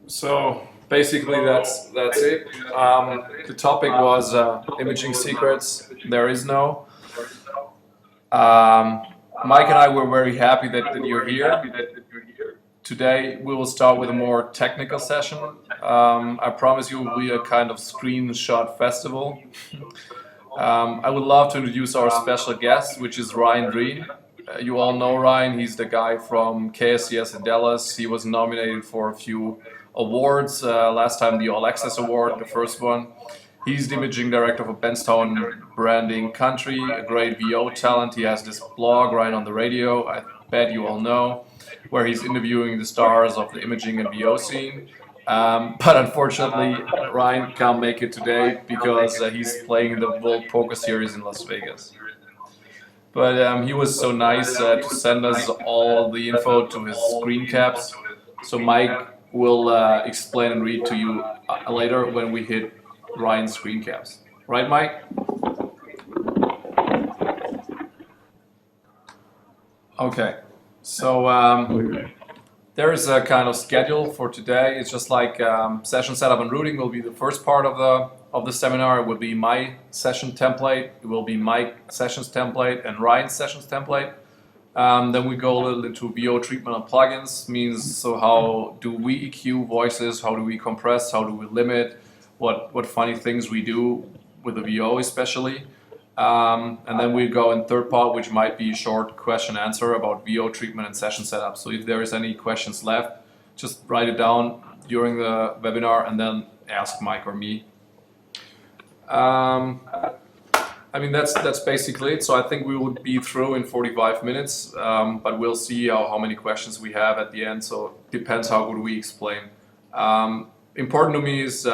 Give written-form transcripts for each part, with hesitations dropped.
So basically, that's it. The topic was imaging secrets. There is no. Um, Mike and I were very happy that you're here. Today we will start with a more technical session. I promise you, it will be a kind of screenshot festival. I would love to introduce our special guest, which is Ryan Green. You all know Ryan. He's the guy from KSCS in Dallas. He was nominated for a few awards. Last time, the All Access Award, the first one. He's the imaging director for Benztown Branding Country, a great VO talent. He has this blog right on the radio, I bet you all know, where he's interviewing the stars of the imaging and VO scene. But unfortunately, Ryan can't make it today because he's playing the World Poker Series in Las Vegas. But he was so nice to send us all the info to his screen caps. So Mike will explain and read to you later when we hit Ryan's screen caps. Right, Mike? Okay. So there is a kind of schedule for today. It's just like session setup and routing will be the first part of the seminar. It will be my session template. It will be Mike's sessions template and Ryan's sessions template. Then we go a little into VO treatment and plugins. Means so how do we EQ voices? How do we compress? How do we limit? What funny things we do with the VO especially. And then we go in third part, which might be a short question answer about VO treatment and session setup. So if there is any questions left, just write it down during the webinar and then ask Mike or me. I mean, that's basically it. So I think we would be through in 45 minutes, but we'll see how many questions we have at the end. So it depends how good we explain. Important to me is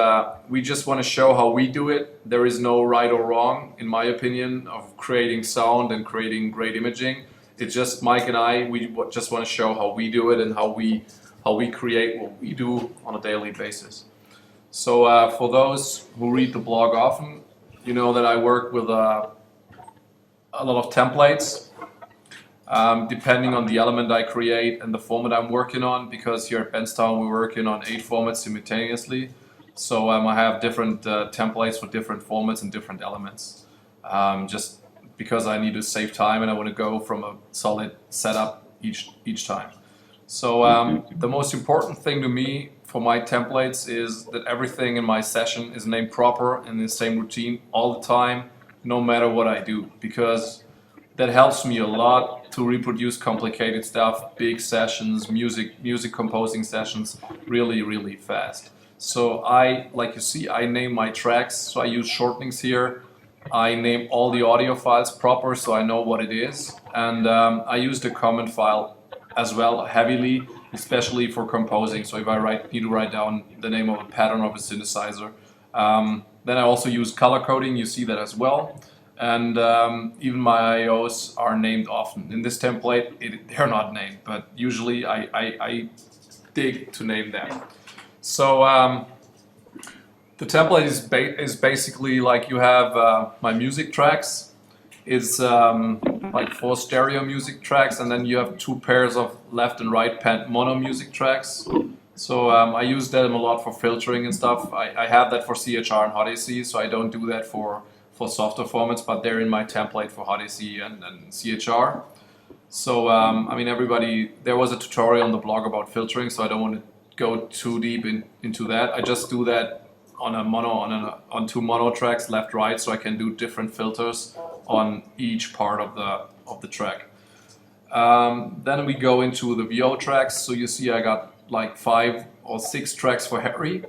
we just want to show how we do it. There is no right or wrong, in my opinion, of creating sound and creating great imaging. It's just Mike and I, we just want to show how we do it and how we create what we do on a daily basis. So for those who read the blog often, you know that I work with a lot of templates. Depending on the element I create and the format I'm working on, because here at Benztown we're working on 8 formats simultaneously. So I have different templates for different formats and different elements. Just because I need to save time and I want to go from a solid setup each time. So the most important thing to me for my templates is that everything in my session is named proper and in the same routine all the time, no matter what I do, because that helps me a lot to reproduce complicated stuff, big sessions, music composing sessions really fast. So like you see, I name my tracks, so I use shortenings here. I name all the audio files proper so I know what it is, and I use the comment file as well heavily, especially for composing. So if I need to write down the name of a pattern of a synthesizer. Then I also use color coding, you see that as well. And even my IOs are named often. In this template, they're not named, but usually I dig to name them. So the template is basically like you have my music tracks. It's like 4 stereo music tracks, and then you have 2 pairs of left and right mono music tracks. So I use them a lot for filtering and stuff. I have that for CHR and Odyssey, so I don't do that for softer formats, but they're in my template for Odyssey and CHR. So I mean, there was a tutorial on the blog about filtering, so I don't want to go too deep into that. I just do that on 2 mono tracks, left right, so I can do different filters on each part of the track. Then we go into the VO tracks. So you see I got like 5 or 6 tracks for Harry,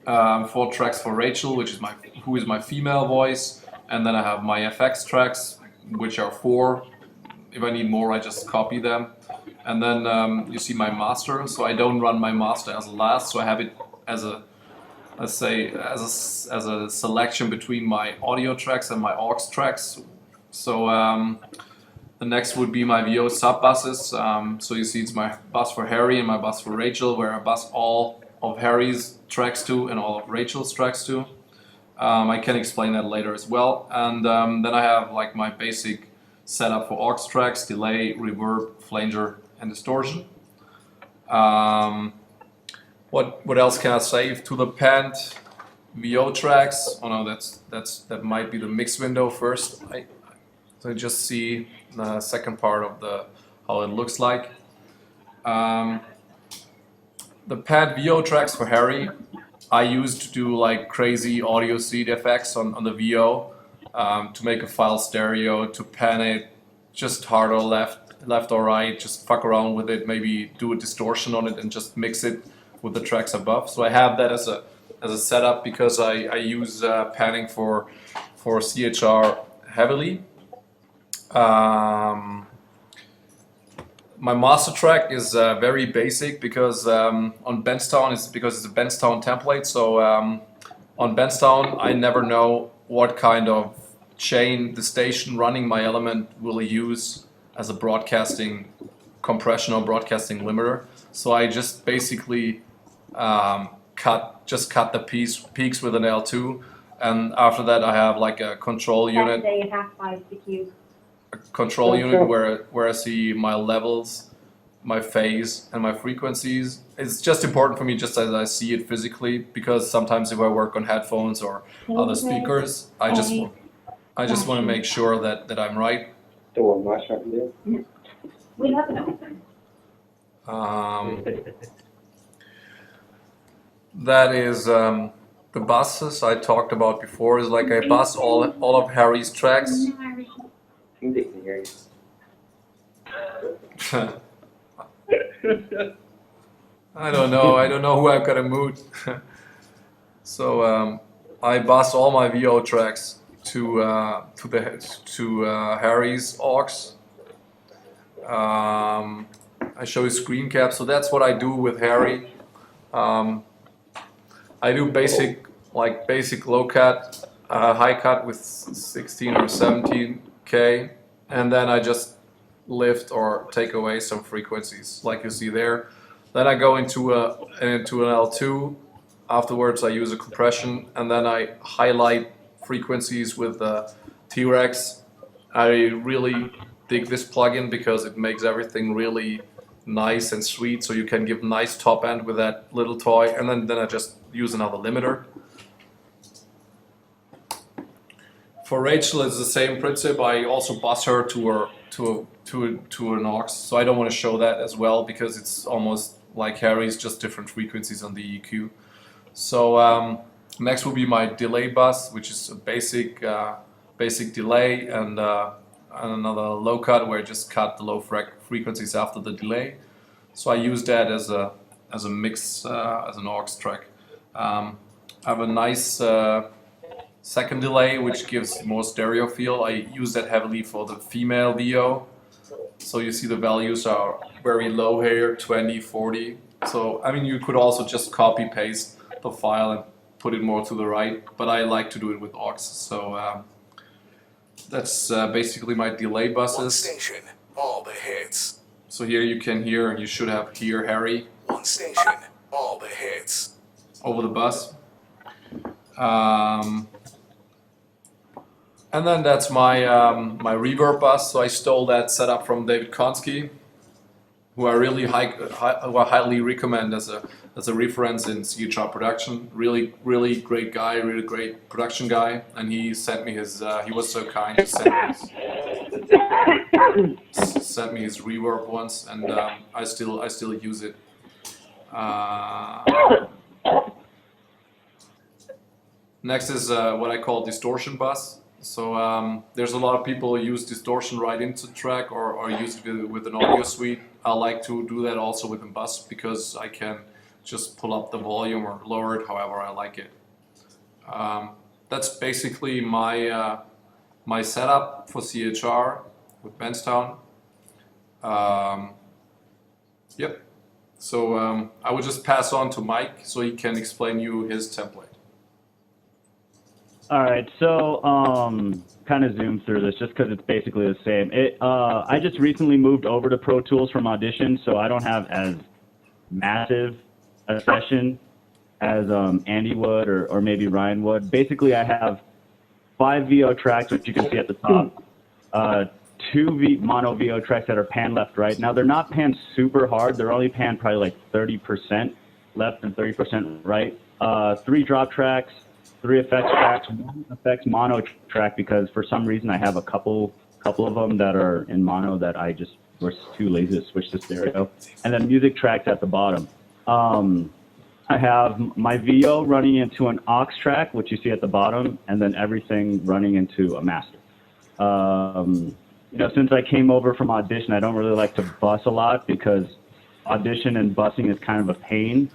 4 tracks for Rachel, who is my female voice, and then I have my FX tracks, which are 4. If I need more, I just copy them. And then you see my master. So I don't run my master as a last, so I have it as a, let's say, as a selection between my audio tracks and my aux tracks. So the next would be my VO sub buses. So you see it's my bus for Harry and my bus for Rachel, where I bus all of Harry's tracks to and all of Rachel's tracks to. I can explain that later as well. And then I have like my basic setup for aux tracks, delay, reverb, flanger, and distortion. What else can I say? To the panned VO tracks. Oh no, that might be the mix window first. So you just see the second part of the how it looks like. The panned VO tracks for Harry, I used to do like crazy audio seed effects on the VO to make a file stereo, to pan it just hard or left or right, just fuck around with it, maybe do a distortion on it and just mix it with the tracks above. So I have that as a setup because I use panning for CHR heavily. My master track is very basic because on Benztown it's a Benztown template. So on Benztown I never know what kind of chain the station running my element will use as a broadcasting compression or broadcasting limiter. So I just basically cut the peaks with an L2, and after that I have like a control unit. Control unit where I see my levels, my phase, and my frequencies. It's just important for me just as I see it physically, because sometimes if I work on headphones or other speakers, I just want to make sure that I'm right. That is the buses I talked about before. Is like I bus all of Harry's tracks. I don't know who I've got to mood. So I bus all my VO tracks to Harry's aux. I show you screen cap. So that's what I do with Harry. I do basic low cut, high cut with 16 or 17K, and then I just lift or take away some frequencies like you see there. Then I go into an L2. Afterwards I use a compression, and then I highlight frequencies with the T-Rex. I really dig this plugin because it makes everything really nice and sweet, so you can give nice top end with that little toy, and then I just use another limiter. For Rachel, it's the same principle. I also bus her to an aux, so I don't want to show that as well because it's almost like Harry's, just different frequencies on the EQ. So next will be my delay bus, which is a basic delay and another low cut where I just cut the low frequencies after the delay. So I use that as a mix, as an aux track. I have a nice second delay which gives more stereo feel. I use that heavily for the female VO. So you see the values are very low here, 20, 40. So I mean you could also just copy paste the file and put it more to the right, but I like to do it with aux. So that's basically my delay buses. One station, all the hits. So here you can hear, and you should have here Harry. One station, all the hits. Over the bus. And then that's my my reverb bus. So I stole that setup from David Konsky, who I really highly recommend as a reference in CHR production. Really great guy, really great production guy, and he sent me his. He was so kind to sent me his reverb once, and I still use it. Next is what I call distortion bus. So there's a lot of people who use distortion right into the track or use it with an audio suite. I like to do that also with a bus because I can just pull up the volume or lower it however I like it. That's basically my my setup for CHR with Benztown. Yep. So I will just pass on to Mike so he can explain you his template. All right, so kind of zoom through this just because it's basically the same. I just recently moved over to Pro Tools from Audition, so I don't have as massive a session as Andy would or maybe Ryan would. Basically, I have 5 VO tracks, which you can see at the top, 2 mono VO tracks that are panned left, right. Now, they're not panned super hard. They're only panned probably like 30%. left and 30% right. 3 drop tracks, 3 effects tracks, 1 effects mono track because for some reason I have a couple of them that are in mono that I just was too lazy to switch to stereo, and then music tracks at the bottom. I have my VO running into an aux track, which you see at the bottom, and then everything running into a master. Since I came over from Audition, I don't really like to bus a lot because Audition and busing is kind of a pain.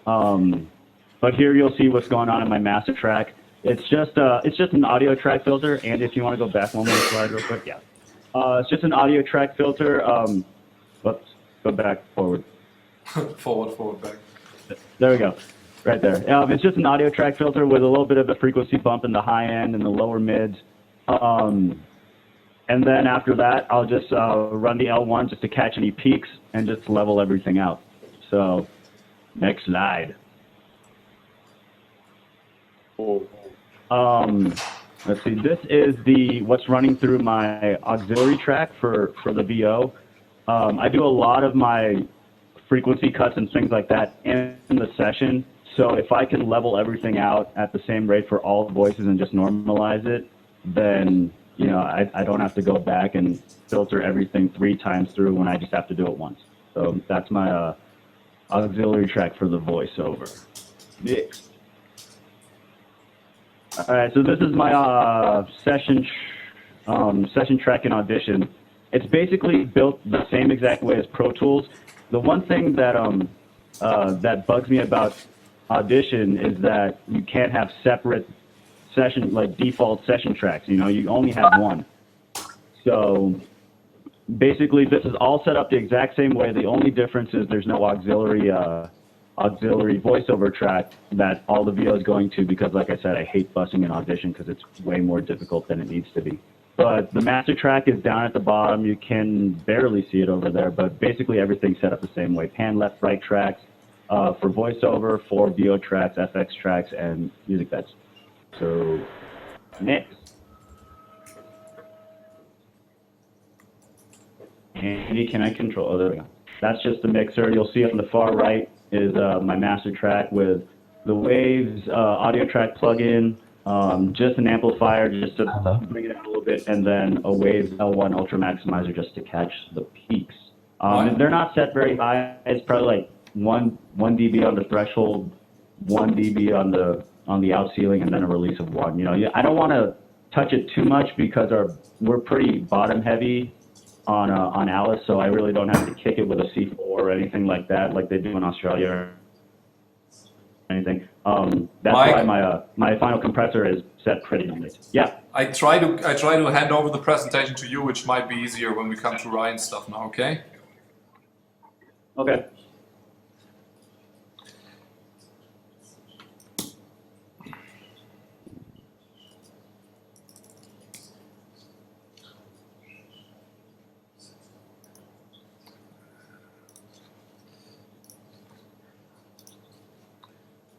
But here you'll see what's going on in my master track. It's just an audio track filter, and if you want to go back one more slide real quick, yeah. It's just an audio track filter. Whoops, go back, forward. forward, back. There we go, right there. It's just an audio track filter with a little bit of a frequency bump in the high end and the lower mids. And then after that, I'll just run the L1 just to catch any peaks and just level everything out. So, next slide. Let's see. This is what's running through my auxiliary track for the VO. I do a lot of my frequency cuts and things like that in the session. So if I can level everything out at the same rate for all voices and just normalize it, then I don't have to go back and filter everything 3 times through when I just have to do it once. So that's my auxiliary track for the voiceover. Next. All right, so this is my session track in Audition. It's basically built the same exact way as Pro Tools. The one thing that that bugs me about Audition is that you can't have separate default session tracks. You only have one. So basically, this is all set up the exact same way. The only difference is there's no auxiliary voiceover track that all the VO is going to because, like I said, I hate busing in Audition because it's way more difficult than it needs to be. But the master track is down at the bottom. You can barely see it over there, but basically everything's set up the same way. Pan left, right tracks for voiceover, 4 VO tracks, FX tracks, and music beds. So, next. Andy, can I control? Oh, there we go. That's just the mixer. You'll see on the far right is my master track with the Waves audio track plugin, just an amplifier just to bring it up a little bit, and then a Waves L1 Ultra Maximizer just to catch the peaks. They're not set very high. It's probably like 1 dB on the threshold, 1 dB on the out ceiling, and then a release of 1. I don't want to touch it too much because we're pretty bottom heavy on Alice, so I really don't have to kick it with a C4 or anything like that, like they do in Australia or anything. That's why my final compressor is set pretty late. Yeah. I try to hand over the presentation to you, which might be easier when we come to Ryan's stuff now. Okay. Okay.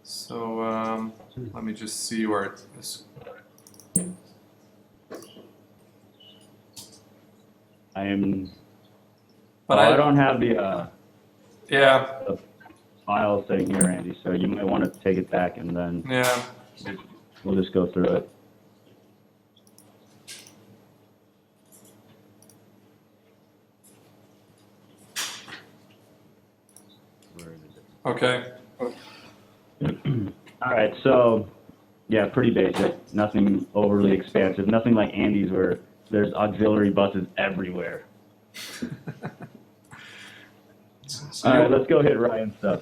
So let me just see where it is. I don't have the yeah, the file thing here, Andy. So you might want to take it back, and then we'll just go through it. Where is it? okay. All right, so yeah, pretty basic. Nothing overly expansive. Nothing like Andy's where there's auxiliary buses everywhere. All right, let's go hit Ryan's stuff.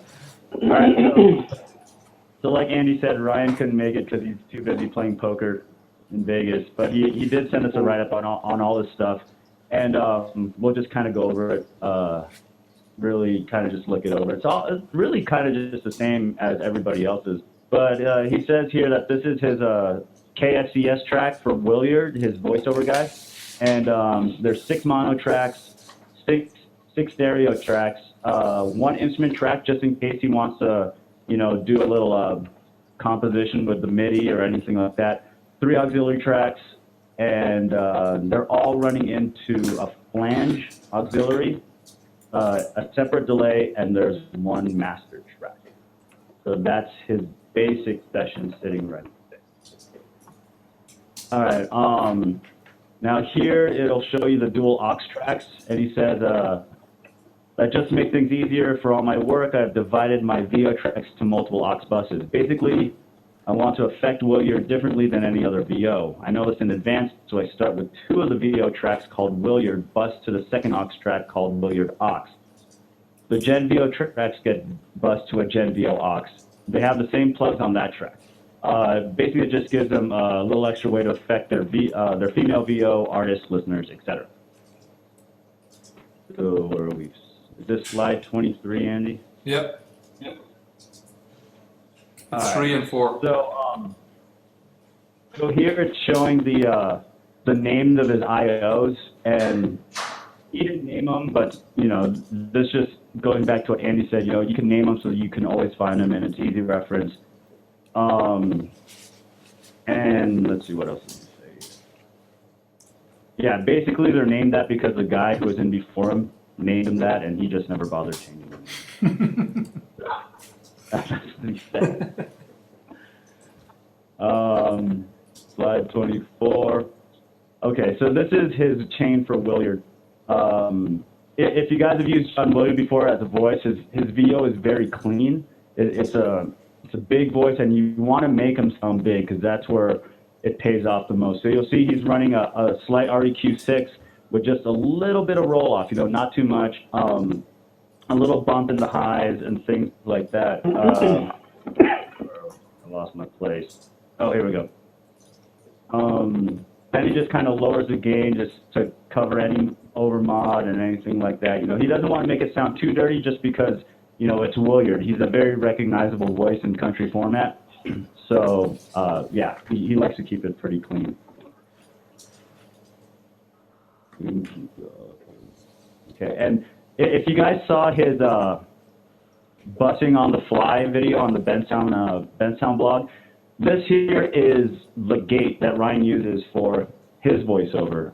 All right, so like Andy said, Ryan couldn't make it because he's too busy playing poker in Vegas, but he did send us a write-up on all this stuff, and we'll just kind of go over it. Really kind of just look it over. It's really kind of just the same as everybody else's. But he says here that this is his KSCS track for Williard, his voiceover guy. And there's 6 mono tracks, 6 stereo tracks, 1 instrument track just in case he wants to, do a little composition with the MIDI or anything like that. 3 auxiliary tracks, and they're all running into a flange auxiliary. A separate delay, and there's 1 master track. So that's his basic session sitting right there. All right. Now here it'll show you the dual aux tracks, and he says, that just to make things easier for all my work, I've divided my VO tracks to multiple aux buses. Basically, I want to affect Williard differently than any other VO. I know this in advance, so I start with 2 of the VO tracks called Williard bus to the second aux track called Williard aux. The Gen VO tracks get bused to a Gen VO aux. They have the same plugs on that track. Basically, it just gives them a little extra way to affect their female VO, artists, listeners, etc. So where are we? Is this slide 23, Andy? Yep. It's 3 and 4. So here it's showing the names of his IOs, and he didn't name them, but this just going back to what Andy said. You can name them so that you can always find them, and it's easy reference. And let's see what else did he say. Yeah, basically they're named that because the guy who was in before him named him that, and he just never bothered changing them. That's what he said. Slide 24. Okay, so this is his chain for Williard. If you guys have used John Williard before as a voice, his VO is very clean. It's a big voice, and you want to make him sound big because that's where it pays off the most. So you'll see he's running a slight REQ6 with just a little bit of roll off, not too much, a little bump in the highs and things like that. I lost my place. Oh, here we go. Then he just kind of lowers the gain just to cover any overmod and anything like that. He doesn't want to make it sound too dirty just because, it's Williard. He's a very recognizable voice in country format. So, yeah, he likes to keep it pretty clean. Okay, and if you guys saw his busing on the fly video on the Benztown blog, this here is the gate that Ryan uses for his voiceover.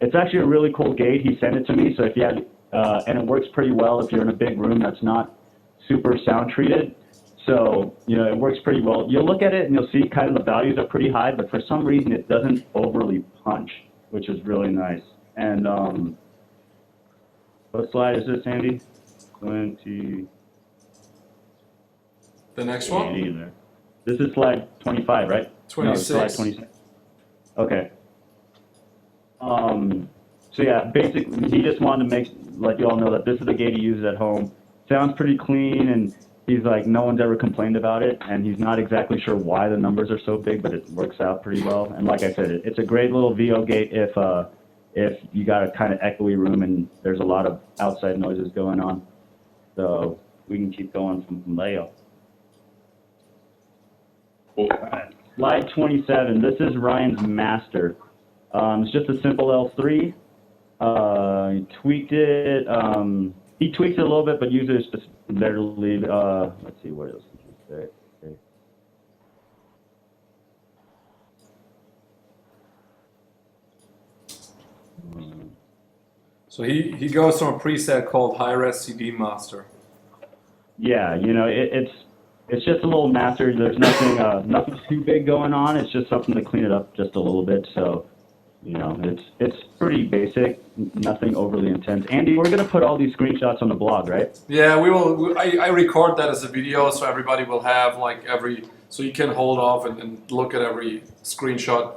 It's actually a really cool gate. He sent it to me, so if you had, and it works pretty well if you're in a big room that's not super sound treated. So, it works pretty well. You'll look at it and you'll see kind of the values are pretty high, but for some reason it doesn't overly punch, which is really nice. And what slide is this, Andy? 20. The next one? This is slide 25, right? 26. No, slide 26. Okay. So yeah, basically, he just wanted to let you all know that this is the gate he uses at home. Sounds pretty clean, and he's like, no one's ever complained about it, and he's not exactly sure why the numbers are so big, but it works out pretty well. And like I said, it's a great little VO gate if you got a kind of echoey room and there's a lot of outside noises going on. So we can keep going from Leo. All right. Slide 27. This is Ryan's master. It's just a simple L3. He tweaked it. He tweaks it a little bit, but usually it's just there to leave. Let's see, what else did he say? Okay. So he goes from a preset called Hi-Res CD Master. Yeah, it's just a little master. There's nothing too big going on. It's just something to clean it up just a little bit. So, it's pretty basic, nothing overly intense. Andy, we're gonna put all these screenshots on the blog, right? Yeah, we will. I record that as a video, so everybody will have so you can hold off and look at every screenshot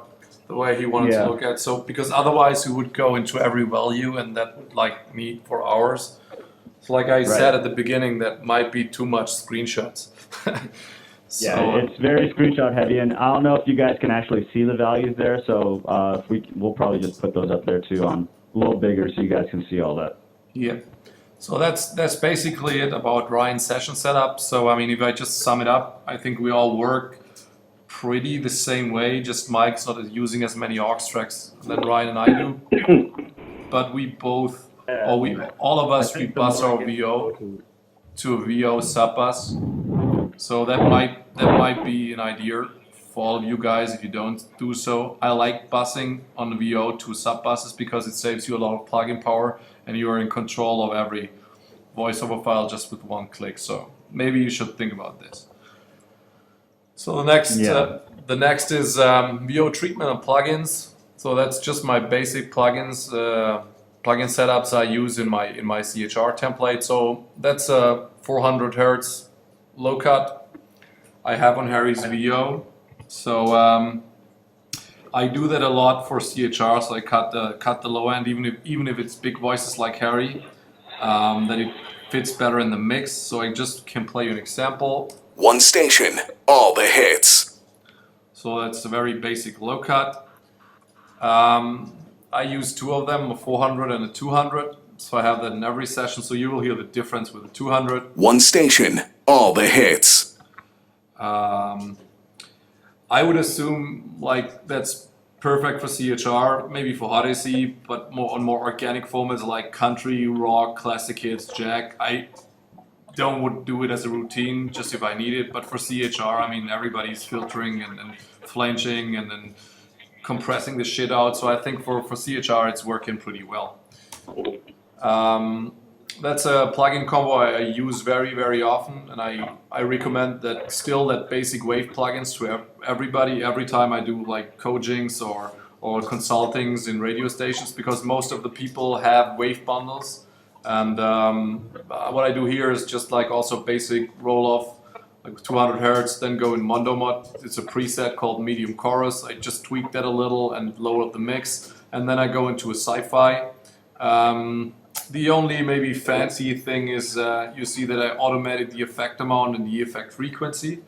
the way he wanted to look at. So because otherwise we would go into every value, and that would meet for hours. So like I said at the beginning, that might be too much screenshots. So, yeah, it's very screenshot heavy, and I don't know if you guys can actually see the values there. So we'll probably just put those up there too on a little bigger, so you guys can see all that. Yeah. So that's basically it about Ryan's session setup. So I mean, if I just sum it up, I think we all work pretty the same way. Just Mike's not using as many aux tracks than Ryan and I do, but we both, all of us, we bus our VO to a VO sub bus. So that might be an idea for all of you guys if you don't do so. I like busing on the VO to sub buses because it saves you a lot of plugin power and you are in control of every voiceover file just with one click. So maybe you should think about this. So the next is VO treatment and plugins. So that's just my basic plugins, plugin setups I use in my CHR template. So that's a 400 hertz low cut I have on Harry's VO. So I do that a lot for CHR. So I cut the low end, even if it's big voices like Harry, that it fits better in the mix. So I just can play you an example. One station, all the hits. So that's a very basic low cut. I use two of them, a 400 and a 200. So I have that in every session. So you will hear the difference with the 200. One station, all the hits. I would assume like that's perfect for CHR, maybe for Odyssey, but on more organic formats like country, rock, classic hits, Jack. I would do it as a routine just if I need it, but for CHR, I mean, everybody's filtering and flanging and then compressing the shit out. So I think for CHR, it's working pretty well. That's a plugin combo I use very, very often, and I recommend that basic wave plugins to everybody every time I do like coachings or consultings in radio stations, because most of the people have wave bundles. And what I do here is just like also basic roll off, like 200 hertz, then go in Mondo Mod. It's a preset called medium chorus. I just tweak that a little and lower the mix, and then I go into a sci-fi. The only maybe fancy thing is you see that I automated the effect amount and the effect frequency.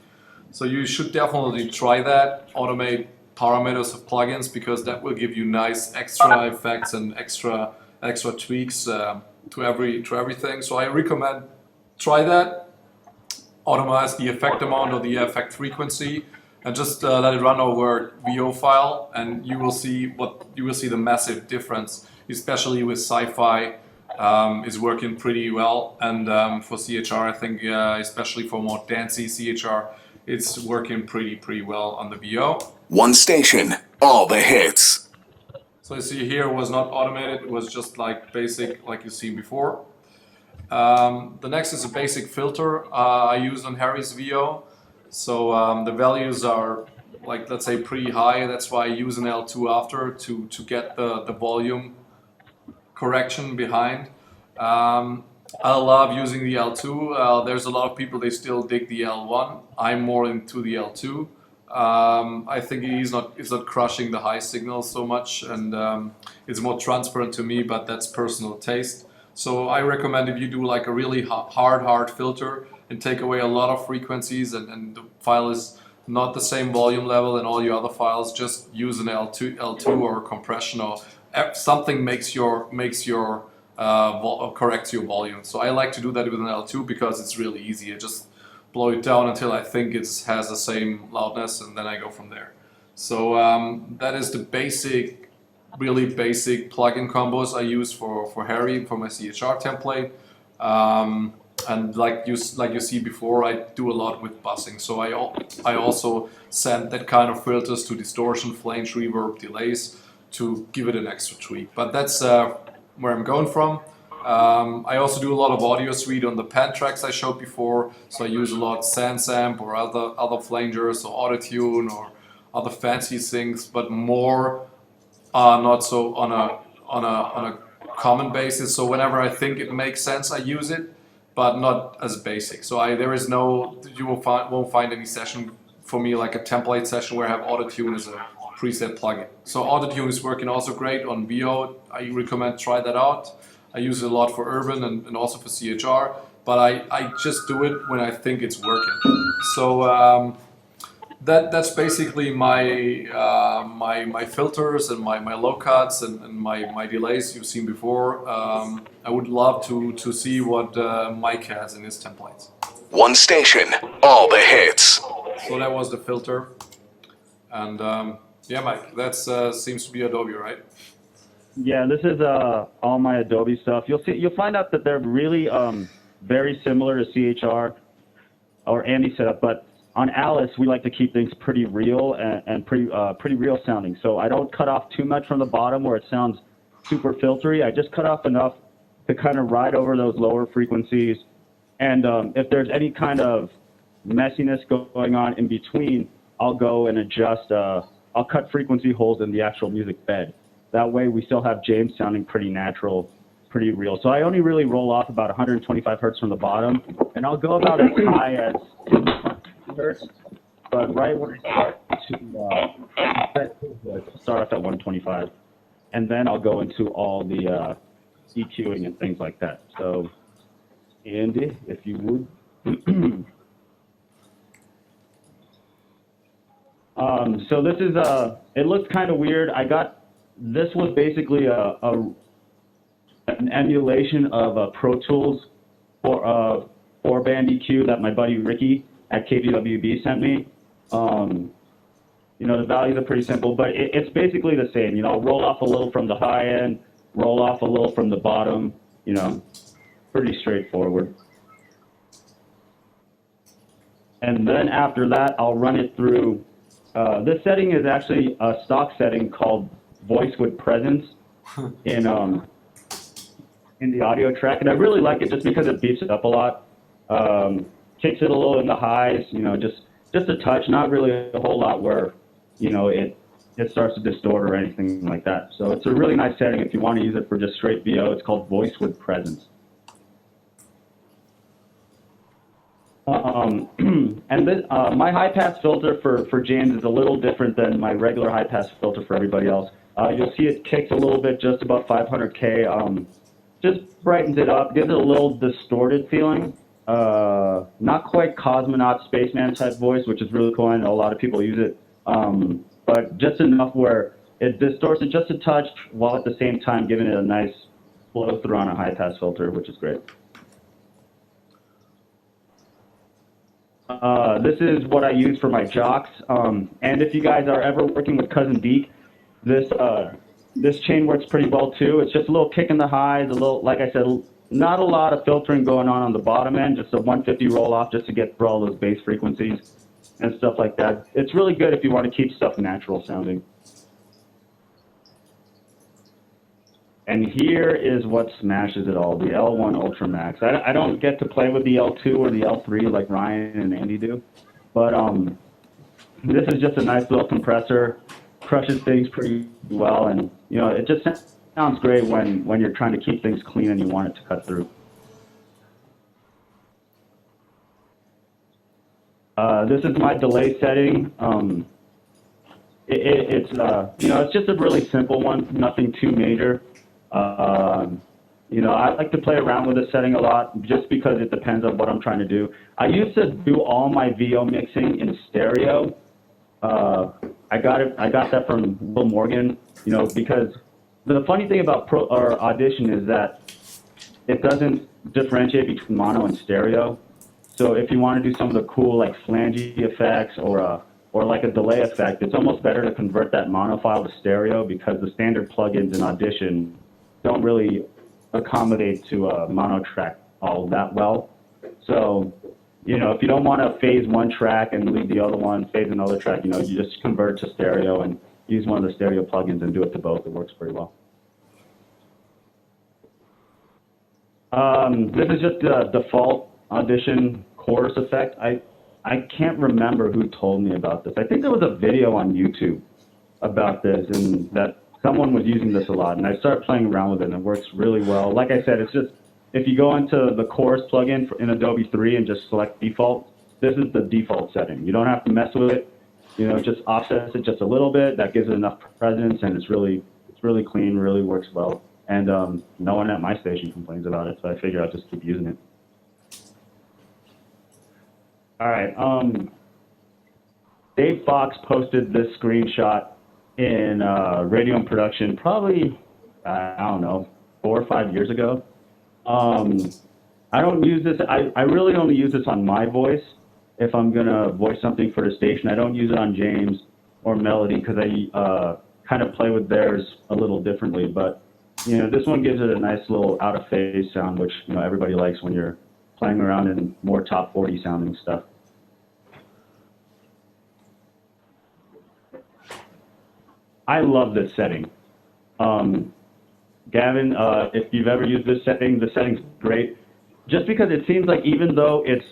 So you should definitely try that, automate parameters of plugins, because that will give you nice extra effects and extra tweaks to everything. So I recommend try that, automate the effect amount or the effect frequency, and just let it run over VO file, and you will see the massive difference, especially with sci-fi. Is working pretty well, and for CHR, I think especially for more dancey CHR, it's working pretty well on the VO. One station, all the hits. So you see here it was not automated, it was just like basic, like you've seen before. The next is a basic filter I use on Harry's VO. So the values are like, let's say, pretty high. That's why I use an L2 after to get the volume correction behind. I love using the L2. There's a lot of people, they still dig the L1. I'm more into the L2. I think it's not crushing the high signals so much, and it's more transparent to me, but that's personal taste. So I recommend, if you do like a really hard filter and take away a lot of frequencies, and the file is not the same volume level and all your other files, just use an L2 or compression, or something corrects your volume. So I like to do that with an L2 because it's really easy. I just blow it down until I think it has the same loudness, and then I go from there. So that is the really basic plugin combos I use for Harry, for my CHR template. And like you see before, I do a lot with buzzing. So I also send that kind of filters to distortion, flange, reverb, delays to give it an extra tweak. But that's where I'm going from. I also do a lot of audio suite on the pan tracks I showed before. So I use a lot SansAmp or other flangers or Audition or other fancy things, but more not so on a common basis. So whenever I think it makes sense, I use it, but not as basic. So you won't find any session for me like a template session where I have Audition as a preset plugin. So Audition is working also great on VO. I recommend try that out. I use it a lot for urban and also for CHR, but I just do it when I think it's working. So that's basically my filters and my low cuts and my delays you've seen before. I would love to see what Mike has in his templates. One station, all the hits. So that was the filter, and yeah, Mike, that seems to be Adobe, right? Yeah, this is all my Adobe stuff. You'll find out that they're really very similar to CHR or Andy setup, but on Alice we like to keep things pretty real and pretty real sounding. So I don't cut off too much from the bottom where it sounds super filtery. I just cut off enough to kind of ride over those lower frequencies And if there's any kind of messiness going on in between, I'll go and adjust, I'll cut frequency holes in the actual music bed. That way we still have James sounding pretty natural, pretty real. So I only really roll off about 125 hertz from the bottom, and I'll go about as high as 200 hertz. But right when I start off at 125, and then I'll go into all the EQing and things like that. So, Andy, if you would. So this is it looks kind of weird. This was basically an emulation of a Pro Tools for 4-band EQ that my buddy Ricky at KBWB sent me. You know, the values are pretty simple, but it's basically the same. You know, roll off a little from the high end, roll off a little from the bottom, you know, pretty straightforward. And then after that, I'll run it through. This setting is actually a stock setting called Voice with Presence in the audio track, and I really like it just because it beefs it up a lot. Kicks it a little in the highs, you know, just a touch, not really a whole lot where, you know, it starts to distort or anything like that. So it's a really nice setting if you want to use it for just straight VO. It's called Voice with Presence. And this, my high-pass filter for James is a little different than my regular high-pass filter for everybody else. You'll see it kicks a little bit just above 500K. Just brightens it up, gives it a little distorted feeling. Not quite cosmonaut spaceman type voice, which is really cool. I know a lot of people use it, but just enough where it distorts it just a touch while at the same time giving it a nice flow through on a high-pass filter, which is great. This is what I use for my jocks, and if you guys are ever working with Cousin Deke, this chain works pretty well too. It's just a little kick in the highs, a little, like I said, not a lot of filtering going on the bottom end, just a 150 roll off just to get through all those bass frequencies and stuff like that. It's really good if you want to keep stuff natural sounding. And here is what smashes it all, the L1 Ultra Max. I don't get to play with the L2 or the L3 like Ryan and Andy do, but this is just a nice little compressor, crushes things pretty well, and you know, it just sounds great when you're trying to keep things clean and you want it to cut through. This is my delay setting. It's you know, it's just a really simple one, nothing too major. You know, I like to play around with the setting a lot just because it depends on what I'm trying to do. I used to do all my VO mixing in stereo. I got that from Will Morgan, you know, because the funny thing about Audition is that it doesn't differentiate between mono and stereo. So if you want to do some of the cool like flangey effects or like a delay effect, it's almost better to convert that mono file to stereo because the standard plugins in Audition don't really accommodate to a mono track all that well. So, you know, if you don't want to phase one track and leave the other one, phase another track, you know, you just convert to stereo and use one of the stereo plugins and do it to both. It works pretty well. This is just the default Audition chorus effect. I can't remember who told me about this. I think there was a video on YouTube about this and that someone was using this a lot, and I started playing around with it, and it works really well. Like I said, it's just, if you go into the chorus plugin in Adobe 3 and just select default, this is the default setting. You don't have to mess with it. You know, just offsets it just a little bit. That gives it enough presence, and it's really clean, really works well. And no one at my station complains about it, so I figure I'll just keep using it. All right. Dave Fox posted this screenshot in Radio and Production probably, I don't know, 4 or 5 years ago. I don't use this. I really only use this on my voice if I'm going to voice something for the station. I don't use it on James or Melody because I kind of play with theirs a little differently. But, you know, this one gives it a nice little out-of-phase sound, which, you know, everybody likes when you're playing around in more top 40 sounding stuff. I love this setting. Gavin, if you've ever used this setting, the setting's great. just because it seems like even though it's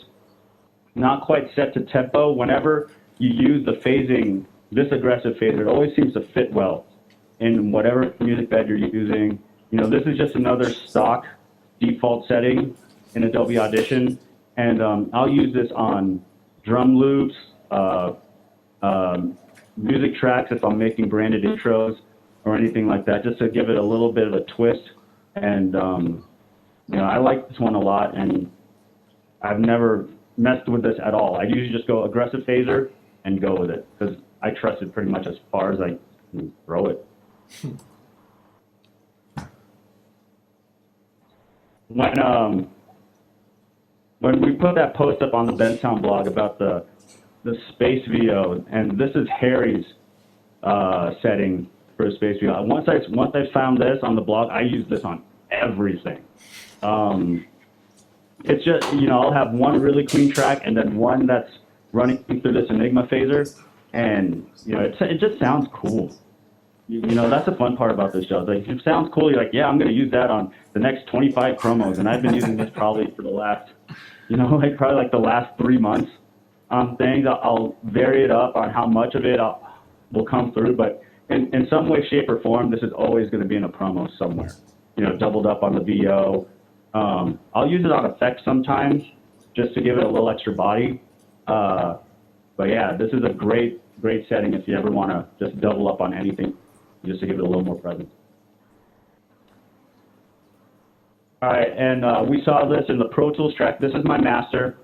not quite set to tempo, whenever you use the phasing, this aggressive phaser, it always seems to fit well in whatever music bed you're using. You know, this is just another stock default setting in Adobe Audition, and I'll use this on drum loops, music tracks if I'm making branded intros or anything like that, just to give it a little bit of a twist. And you know, I like this one a lot, and I've never messed with this at all. I usually just go aggressive phaser and go with it because I trust it pretty much as far as I can throw it. When we put that post up on the Benztown blog about the space VO, and this is Harry's setting for a space VO. Once I found this on the blog, I use this on everything. It's just, you know, I'll have one really clean track and then one that's running through this Enigma phaser, and you know, it just sounds cool. You know, that's the fun part about this show. Like, if it sounds cool, you're like, yeah, I'm going to use that on the next 25 chromos, and I've been using this probably for the last, you know, like the last 3 months on things. I'll vary it up on how much of it will come through, but in some way, shape, or form, this is always going to be in a promo somewhere. You know, doubled up on the VO. I'll use it on effects sometimes just to give it a little extra body. But yeah, this is a great setting if you ever want to just double up on anything, just to give it a little more presence. All right, and we saw this in the Pro Tools track. This is my master.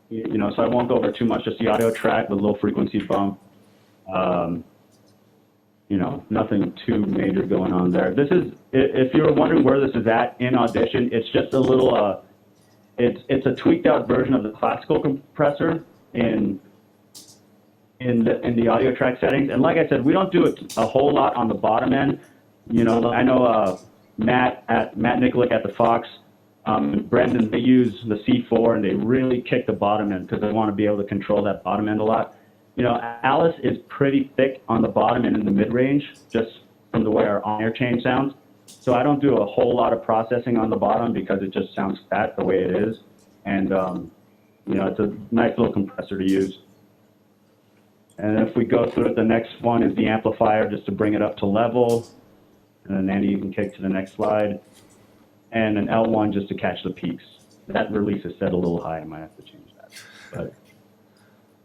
You know, so I won't go over too much, just the audio track with low frequency bump. You know, nothing too major going on there. This is, if you were wondering where this is at in Audition, it's just a little, it's a tweaked out version of the classical compressor in the audio track settings. And like I said, we don't do a whole lot on the bottom end. You know, I know Matt Nikolic at the Fox, and Brendan, they use the C4 and they really kick the bottom end because they want to be able to control that bottom end a lot. You know, Alice is pretty thick on the bottom and in the mid-range, just from the way our on-air change sounds. So I don't do a whole lot of processing on the bottom because it just sounds fat the way it is. And, you know, it's a nice little compressor to use. And if we go through it, the next one is the amplifier, just to bring it up to level. And then, Andy, you can kick to the next slide. And an L1 just to catch the peaks. That release is set a little high. I might have to change that. But,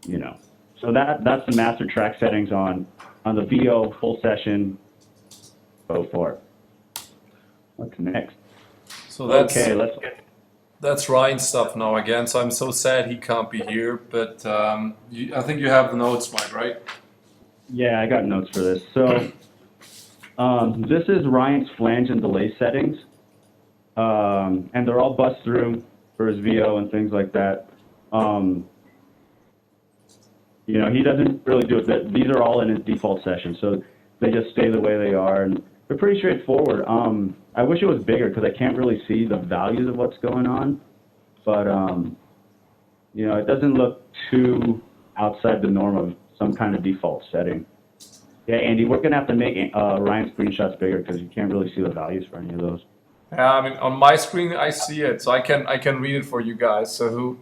you know. So that's the master track settings on the VO full session. Go for it. What's next? So that's okay. Let's get. That's Ryan's stuff now again. So I'm so sad he can't be here, but I think you have the notes, Mike, right? Yeah, I got notes for this. So this is Ryan's flange and delay settings, and they're all bust through for his VO and things like that. You know, he doesn't really do it. These are all in his default session, so they just stay the way they are, and they're pretty straightforward. I wish it was bigger because I can't really see the values of what's going on, but you know, it doesn't look too outside the norm of some kind of default setting. Yeah, Andy, we're gonna have to make Ryan's screenshots bigger because you can't really see the values for any of those. Yeah, I mean, on my screen I see it, so I can read it for you guys. So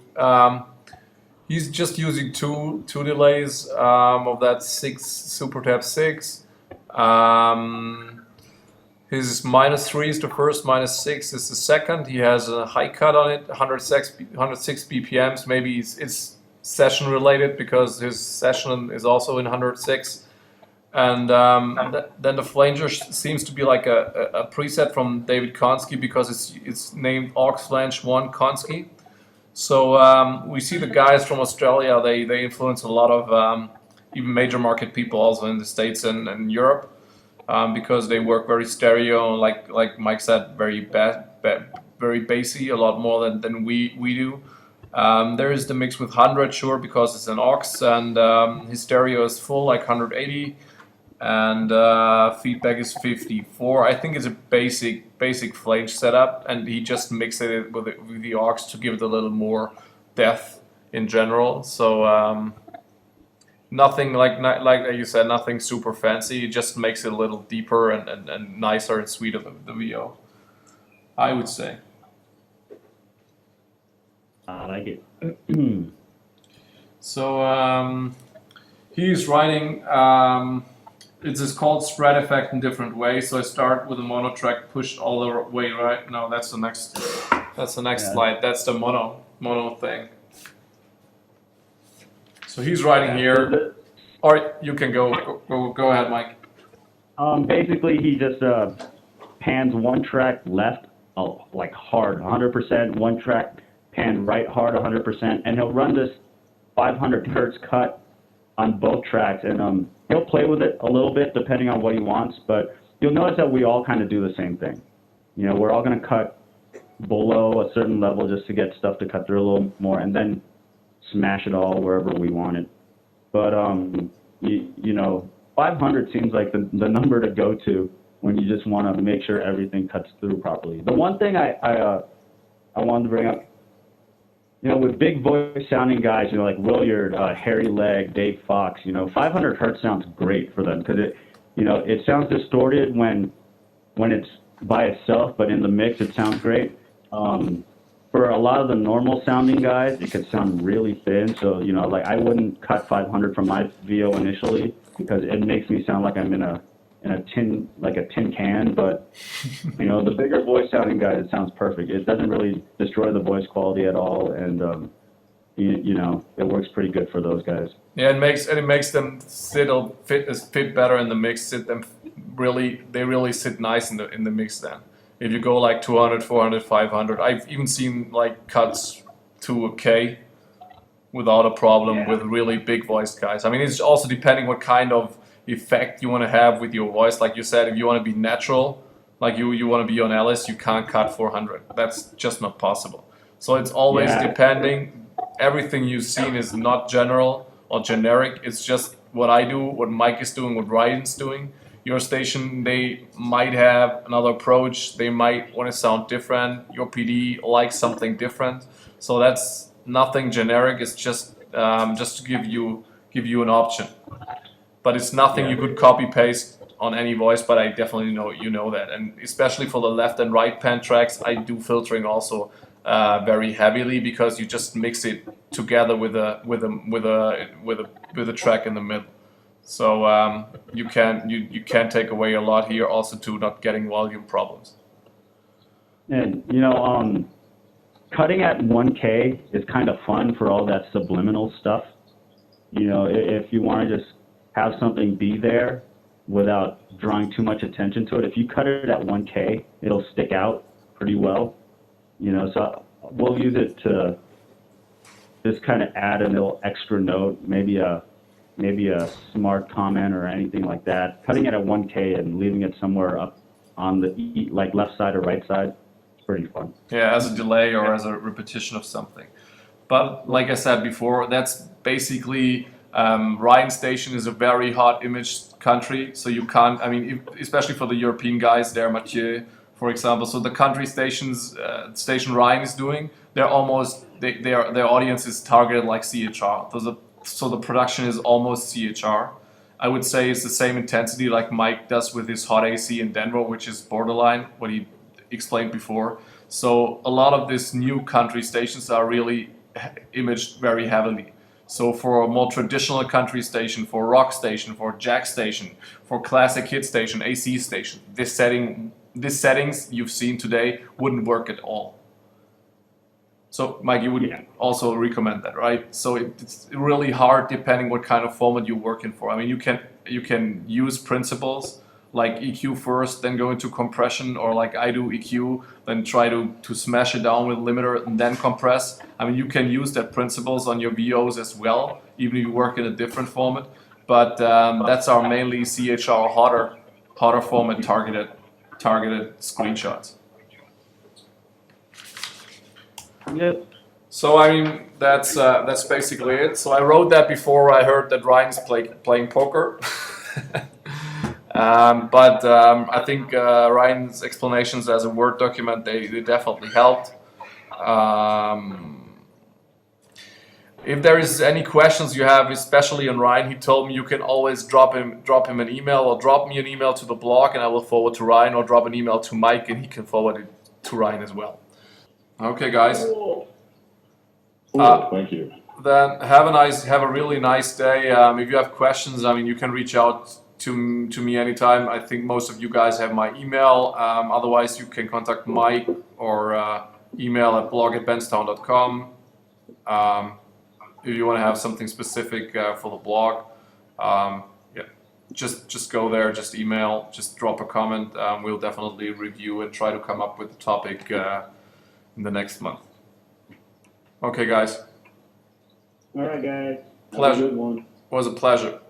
he's just using two delays of that 6 SuperTab 6. His -3 is the first, -6 is the second. He has a high cut on it, 106 BPMs. Maybe it's session related because his session is also in 106. And then the flanger seems to be like a preset from David Konski because it's named Aux Flange 1 Konski. So we see the guys from Australia, they influence a lot of even major market people also in the States and Europe because they work very stereo, like Mike said, very bassy, a lot more than we do. There is the mix with 100, sure, because it's an aux, and his stereo is full, like 180, and feedback is 54. I think it's a basic flange setup, and he just mixed it with the aux to give it a little more depth in general. So nothing like you said, nothing super fancy. It just makes it a little deeper and nicer and sweeter, the VO, I would say. I like it. So he's writing. It's just called spread effect in different ways. So I start with a mono track pushed all the way right. No, that's the next. That's the next Yeah. slide. That's the mono thing. So he's writing here, or you can go ahead, Mike. Basically, he just pans one track left, like hard, 100%. One track pan right hard, 100%, and he'll run this 500 hertz cut on both tracks, and he'll play with it a little bit depending on what he wants. But you'll notice that we all kind of do the same thing. You know, we're all going to cut below a certain level just to get stuff to cut through a little more, and then smash it all wherever we want it. But you know, 500 seems like the number to go to when you just want to make sure everything cuts through properly. The one thing I wanted to bring up, you know, with big voice sounding guys, you know, like Williard, Harry Legg, Dave Fox, you know, 500 hertz sounds great for them because it sounds distorted when it's by itself, but in the mix it sounds great. For a lot of the normal sounding guys, it could sound really thin. So, you know, like I wouldn't cut 500 from my VO initially because it makes me sound like I'm in a tin can. But, you know, the bigger voice sounding guys, it sounds perfect. It doesn't really destroy the voice quality at all. And, you know, it works pretty good for those guys. Yeah, it makes them fit better in the mix. They really sit nice in the mix then. If you go like 200, 400, 500, I've even seen like cuts to a K without a problem with really big voice guys. I mean, it's also depending what kind of effect you want to have with your voice. Like you said, if you want to be natural, like you want to be on Alice, you can't cut 400. That's just not possible. So it's always depending. Everything you've seen is not general or generic. It's just what I do, what Mike is doing, what Ryan's doing. Your station, they might have another approach. They might want to sound different. Your PD likes something different. So that's nothing generic. It's just to give you an option. But it's nothing you could copy paste on any voice. But I definitely know you know that, and especially for the left and right pan tracks, I do filtering also very heavily because you just mix it together with a track in the middle. So you can take away a lot here also to not getting volume problems. And you know, cutting at 1K is kind of fun for all that subliminal stuff. You know, if you want to just have something be there without drawing too much attention to it, if you cut it at 1K, it'll stick out pretty well. You know, so we'll use it to just kind of add a little extra note, maybe a smart comment or anything like that. Cutting it at 1K and leaving it somewhere up on the like left side or right side, it's pretty fun. Yeah, as a delay or as a repetition of something. But like I said before, that's basically Ryan Station is a very hot image country, so you can't. I mean, especially for the European guys, there, Mathieu, for example. So the country stations, station Ryan is doing, their audience is targeted like CHR. So the production is almost CHR. I would say it's the same intensity like Mike does with his hot AC in Denver, which is borderline, what he explained before. So a lot of these new country stations are really imaged very heavily. So for a more traditional country station, for rock station, for jack station, for classic hit station, AC station, these settings you've seen today wouldn't work at all. So, Mike, you would also recommend that, right? So it's really hard depending what kind of format you're working for. I mean, you can use principles like EQ first, then go into compression, or like I do EQ, then try to smash it down with limiter and then compress. I mean, you can use that principles on your VOs as well, even if you work in a different format. But that's our mainly CHR hotter format targeted screenshots. Yep. So I mean that's basically it. So I wrote that before I heard that Ryan's playing poker, but I think Ryan's explanations as a Word document they definitely helped. If there is any questions you have, especially on Ryan, he told me you can always drop him an email or drop me an email to the blog, and I will forward to Ryan, or drop an email to Mike, and he can forward it to Ryan as well. Okay, guys. Cool, thank you. Then have a really nice day. If you have questions, I mean, you can reach out to me anytime. I think most of you guys have my email. Otherwise, you can contact Mike or email at blog@benztown.com. If you want to have something specific for the blog, yeah, just go there, just email, just drop a comment. We'll definitely review and try to come up with a topic in the next month. Okay, guys. All right, guys. Pleasure. Have a good one. It was a pleasure.